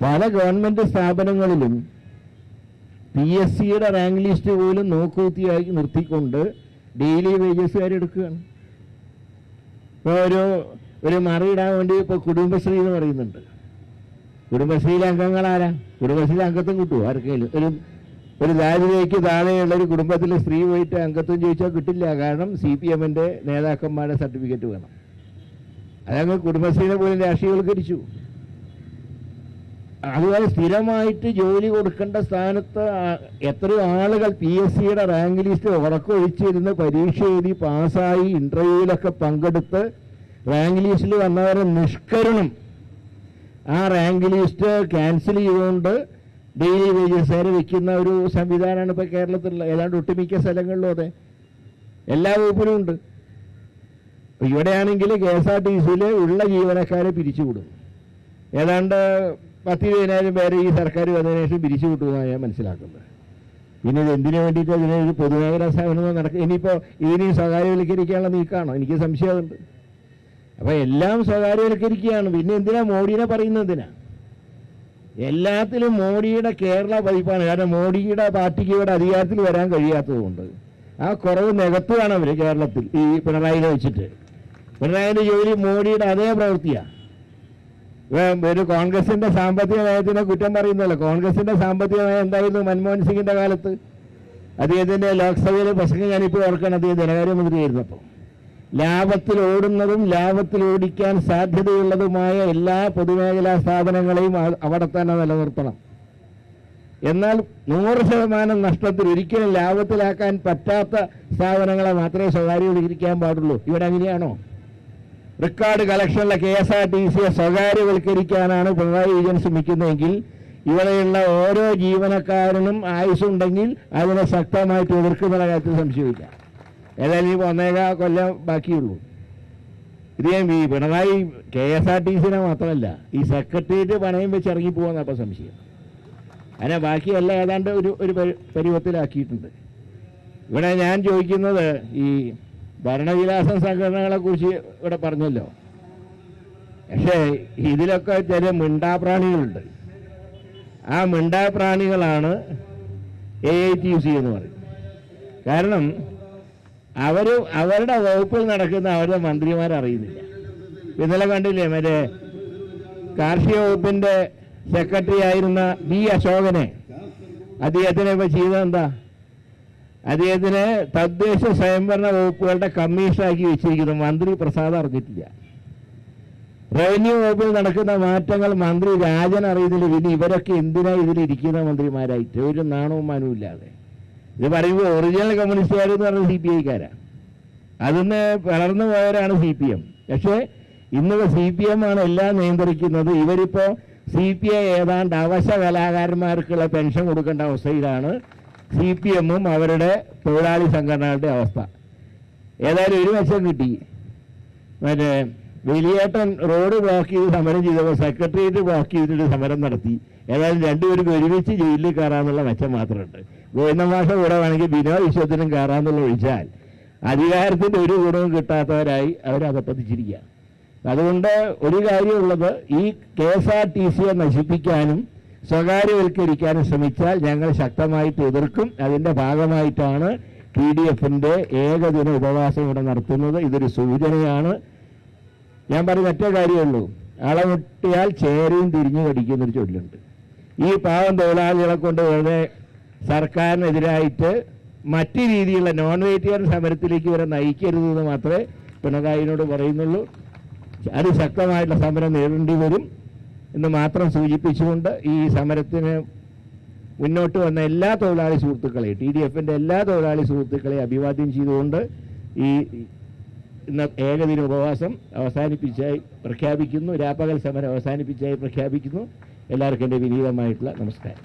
പല ഗവൺമെൻറ് സ്ഥാപനങ്ങളിലും PSCയുടെ rank list പോലും നോക്കൂത്തിയാക്കി നിർത്തിക്കൊണ്ട് ഡെയിലി വേജസുകാരെടുക്കുകയാണ്. ഇപ്പോൾ ഒരു മറിയിടാൻ വേണ്ടി ഇപ്പോൾ കുടുംബശ്രീ എന്ന് പറയുന്നുണ്ട്. കുടുംബശ്രീയിലെ അംഗങ്ങളാരാ? കുടുംബശ്രീയിലെ അംഗത്വം കിട്ടുമോ ആർക്കെങ്കിലും? ഒരു ദാരിദ്ര്യക്ക് താഴെയുള്ള ഒരു കുടുംബത്തിലെ സ്ത്രീ പോയിട്ട് അംഗത്വം ചോദിച്ചാൽ കിട്ടില്ല. കാരണം CPMൻ്റെ നേതാക്കന്മാരുടെ സർട്ടിഫിക്കറ്റ് വേണം. അതങ്ങ് കുടുംബശ്രീനെ പോലും രാഷ്ട്രീയവൽക്കരിച്ചു. അതുപോലെ സ്ഥിരമായിട്ട് ജോലി കൊടുക്കേണ്ട സ്ഥാനത്ത് എത്രയോ ആളുകൾ PSCയുടെ റാങ്ക് ലിസ്റ്റ് ഉറക്കൊഴിച്ചിരുന്ന് പരീക്ഷ എഴുതി പാസ്സായി ഇൻ്റർവ്യൂവിലൊക്കെ പങ്കെടുത്ത് റാങ്ക് ലിസ്റ്റിൽ വന്നവരെ നിഷ്കരണം ആ റാങ്ക് ലിസ്റ്റ് ക്യാൻസൽ ചെയ്തുകൊണ്ട് ഡെയിലി വേജസുകാരെ വെക്കുന്ന ഒരു സംവിധാനമാണ് ഇപ്പോൾ കേരളത്തിലുള്ള ഏതാണ്ട് ഒട്ടുമിക്ക സ്ഥലങ്ങളിലും. അതെ, എല്ലാ വകുപ്പിലും ഉണ്ട്. ഇവിടെയാണെങ്കിൽ KSRTCയിൽ ഉള്ള ജീവനക്കാരെ പിരിച്ചുവിടും. ഏതാണ്ട് 10,000-20,000 പേരെ ഈ സർക്കാർ വന്നതിന് ശേഷം പിരിച്ചു വിട്ടുമെന്നാണ് ഞാൻ മനസ്സിലാക്കുന്നത്. പിന്നെ ഇത് എന്തിനു വേണ്ടിയിട്ട് ഇതിനൊരു പൊതുമേഖലാ സ്ഥാപനമോ നടക്കുക? ഇനിയിപ്പോൾ ഇതിനെയും സ്വകാര്യവൽക്കരിക്കാനുള്ള നീക്കമാണോ? എനിക്ക് സംശയമുണ്ട്. അപ്പോൾ എല്ലാം സ്വകാര്യവൽക്കരിക്കുകയാണ്. പിന്നെ എന്തിനാ മോഡിനെ പറയുന്നതിനാ? എല്ലാത്തിലും മോഡിയുടെ കേരള പതിപ്പാണ്. കാരണം മോഡിയുടെ പാർട്ടിക്ക് ഇവിടെ അധികാരത്തിൽ വരാൻ കഴിയാത്തതുകൊണ്ട് ആ കുറവ് നികത്തുകയാണ് അവർ കേരളത്തിൽ ഈ പിണറായിനെ വെച്ചിട്ട്. പിണറായിൻ്റെ ജോലി മോഡിയുടെ അതേ പ്രവൃത്തിയാണ്. ഒരു കോൺഗ്രസിൻ്റെ സാമ്പത്തിക നയത്തിനെ കുറ്റം പറയുന്നല്ലോ. കോൺഗ്രസിൻ്റെ സാമ്പത്തിക നയം എന്തായിരുന്നു മൻമോഹൻ സിംഗിൻ്റെ കാലത്ത്? അദ്ദേഹത്തിൻ്റെ ലോക്സഭയിലെ പ്രസംഗം ഞാനിപ്പോൾ ഓർക്കണം. അദ്ദേഹം ധനകാര്യമന്ത്രിയായിരുന്നപ്പോൾ ലാഭത്തിൽ ഓടുന്നതും ലാഭത്തിൽ ഓടിക്കാൻ സാധ്യതയുള്ളതുമായ എല്ലാ പൊതുമേഖലാ സ്ഥാപനങ്ങളെയും അവിടെ തന്നെ നിലനിർത്തണം. എന്നാൽ 100% നഷ്ടത്തിൽ ഒരിക്കലും ലാഭത്തിലാക്കാൻ പറ്റാത്ത സ്ഥാപനങ്ങളെ മാത്രമേ സ്വകാര്യവൽക്കരിക്കാൻ പാടുള്ളൂ. ഇവിടെ അങ്ങനെയാണോ? റെക്കോർഡ് കളക്ഷനുള്ള KSRTCയെ സ്വകാര്യവൽക്കരിക്കാനാണ് പിണറായി വിജയൻ ശ്രമിക്കുന്നതെങ്കിൽ ഇവിടെയുള്ള ഓരോ ജീവനക്കാരനും ആയുസ്സുണ്ടെങ്കിൽ അതിനെ ശക്തമായിട്ട് എതിർക്കുന്ന കാര്യത്തിൽ സംശയമില്ല. ഏതായാലും ഈ 1.25 കൊല്ലം ബാക്കിയുള്ളൂ. ഇത് ഞാൻ ഈ പിണറായി KSRTCനെ മാത്രമല്ല ഈ സെക്രട്ടേറിയറ്റ് പണയം വെച്ച് ഇറങ്ങിപ്പോകുന്ന അപ്പോൾ സംശയം. അതിനെ ബാക്കിയല്ല ഏതാണ്ട് ഒരു പരുവത്തിലാക്കിയിട്ടുണ്ട്. ഇവിടെ ഞാൻ ചോദിക്കുന്നത് ഈ ഭരണവിലാസം സംഘടനകളെക്കുറിച്ച് ഇവിടെ പറഞ്ഞല്ലോ. പക്ഷേ ഇതിലൊക്കെ ചില മിണ്ടാപ്രാണികളുണ്ട്. ആ മിണ്ടാപ്രാണികളാണ് AITUC എന്ന് പറയുന്നത്. കാരണം അവരുടെ വകുപ്പിൽ നടക്കുന്ന അവരുടെ മന്ത്രിമാരറിയുന്നില്ല. ഇന്നലെ കണ്ടില്ലേ മറ്റേ കാർഷിക വകുപ്പിൻ്റെ സെക്രട്ടറി ആയിരുന്ന B. അശോകനെ, അദ്ദേഹത്തിനെ ഇപ്പോൾ ചെയ്തതെന്താ? അദ്ദേഹത്തിന് തദ്ദേശ സ്വയംഭരണ വകുപ്പുകളുടെ കമ്മീഷനാക്കി വെച്ചിരിക്കുന്നു. മന്ത്രി പ്രസാദ് അറിഞ്ഞിട്ടില്ല. റവന്യൂ വകുപ്പിൽ നടക്കുന്ന മാറ്റങ്ങൾ മന്ത്രി രാജൻ അറിയുന്നില്ല. പിന്നെ ഇവരൊക്കെ എന്തിനാ ഇതിലിരിക്കുന്ന മന്ത്രിമാരായിട്ട്? ഒരു നാണവും മാനവും ഇല്ലാതെ. ഇത് പറയുമ്പോൾ ഒറിജിനൽ കമ്മ്യൂണിസ്റ്റുകാരെന്ന് പറഞ്ഞ CPIക്കാരാണ്. അതിന്ന് വളർന്നു പോയവരാണ് CPM. പക്ഷേ ഇന്നിപ്പോൾ CPM ആണ് എല്ലാം നിയന്ത്രിക്കുന്നത്. ഇവരിപ്പോൾ CPI ഏതാണ്ട് അവശ കലാകാരന്മാർക്കുള്ള പെൻഷൻ കൊടുക്കേണ്ട അവസ്ഥയിലാണ് CPM-ഉം അവരുടെ തൊഴിലാളി സംഘടനകളുടെ അവസ്ഥ. ഏതായാലും ഒരു വശം കിട്ടി. മറ്റേ വലിയേട്ടൻ റോഡ് ബ്ലോക്ക് ചെയ്ത് സമരം ചെയ്തപ്പോൾ സെക്രട്ടേറിയറ്റ് ബ്ലോക്ക് ചെയ്തിട്ട് സമരം നടത്തി. ഏതായാലും രണ്ടുപേർക്ക് ഒരുമിച്ച് ജയിലിൽ കയറാമെന്നുള്ള മെച്ചം മാത്രമുണ്ട്. ഗോവിന്ദമാഷ കൂടെ വേണമെങ്കിൽ ബിനോയ് വിശ്വത്തിനും കയറാമെന്നുള്ള ഒഴിച്ചാൽ അധികാരത്തിൻ്റെ ഒരു ഗുണവും കിട്ടാത്തവരായി അവരകപ്പതിച്ചിരിക്കുക. അതുകൊണ്ട് ഒരു കാര്യമുള്ളത്, ഈ KSRTCയെ നശിപ്പിക്കാനും സ്വകാര്യവൽക്കരിക്കാനും ശ്രമിച്ചാൽ ഞങ്ങൾ ശക്തമായിട്ട് എതിർക്കും. അതിൻ്റെ ഭാഗമായിട്ടാണ് PDF-ൻ്റെ ഏകദിന ഉപവാസം ഇവിടെ നടത്തുന്നത്. ഇതൊരു സൂചനയാണ്. ഞാൻ പറഞ്ഞ ഒറ്റ കാര്യമുള്ളൂ, അളമുട്ടിയാൽ ചേരയും തിരിഞ്ഞു കടിക്കുന്നൊരു ചൊല്ലുണ്ട്. ഈ പാവം തൊഴിലാളികളെ കൊണ്ട് വെറുതെ സർക്കാരിനെതിരായിട്ട് മറ്റു രീതിയിലുള്ള നോൺ വെജിറ്റേറിയൻ സമരത്തിലേക്ക് വരെ നയിക്കരുതെന്ന് മാത്രമേ പിണറായിനോട് പറയുന്നുള്ളൂ. അത് ശക്തമായിട്ടുള്ള സമരം നേരിടേണ്ടി വരും എന്ന് മാത്രം സൂചിപ്പിച്ചുകൊണ്ട് ഈ സമരത്തിന് മുന്നോട്ട് വന്ന എല്ലാ തൊഴിലാളി സുഹൃത്തുക്കളെയും TDF-ൻ്റെ എല്ലാ തൊഴിലാളി സുഹൃത്തുക്കളെയും അഭിവാദ്യം ചെയ്തുകൊണ്ട് ഈ ഇന്ന് ഏകദിന ഉപവാസം അവസാനിപ്പിച്ചായി പ്രഖ്യാപിക്കുന്നു. രാപ്പകൽ സമരം അവസാനിപ്പിച്ചായി പ്രഖ്യാപിക്കുന്നു. എല്ലാവർക്കും എൻ്റെ വിനീതമായിട്ടുള്ള നമസ്കാരം.